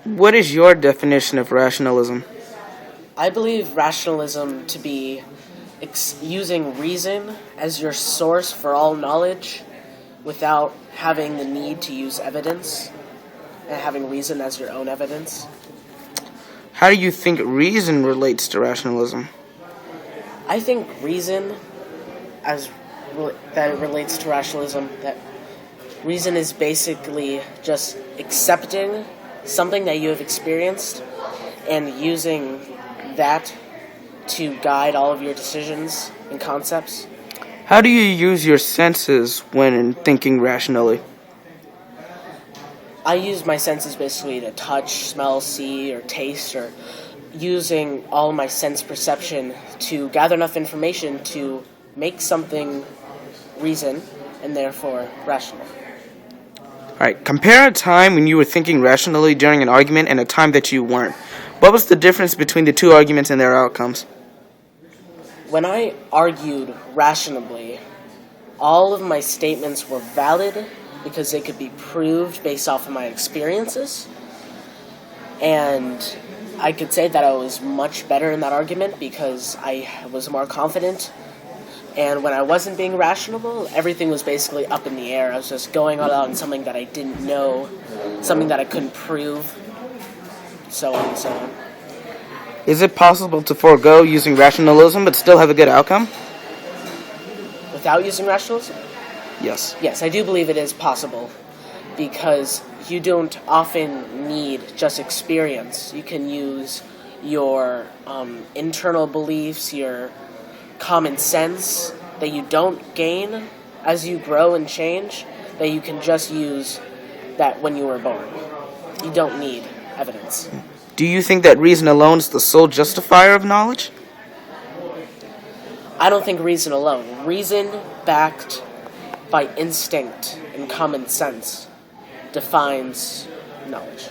What is your definition of rationalism? I believe rationalism to be using reason as your source for all knowledge without having the need to use evidence and having reason as your own evidence. How do you think reason relates to rationalism? I think reason that it relates to rationalism, that reason is basically just accepting something that you have experienced and using that to guide all of your decisions and concepts. How do you use your senses when thinking rationally? I use my senses basically to touch, smell, see, or taste, or using all my sense perception to gather enough information to make something reason and therefore rational. Alright, compare a time when you were thinking rationally during an argument and a time that you weren't. What was the difference between the two arguments and their outcomes? When I argued rationally, all of my statements were valid because they could be proved based off of my experiences. And I could say that I was much better in that argument because I was more confident. And when I wasn't being rational, everything was basically up in the air. I was just going all out on something that I didn't know, something that I couldn't prove, so on and so on. Is it possible to forego using rationalism but still have a good outcome? Without using rationalism? Yes. Yes, I do believe it is possible because you don't often need just experience. You can use your internal beliefs, your common sense that you don't gain as you grow and change, that you can just use that when you were born. You don't need evidence. Do you think that reason alone is the sole justifier of knowledge? I don't think reason alone. Reason backed by instinct and common sense defines knowledge.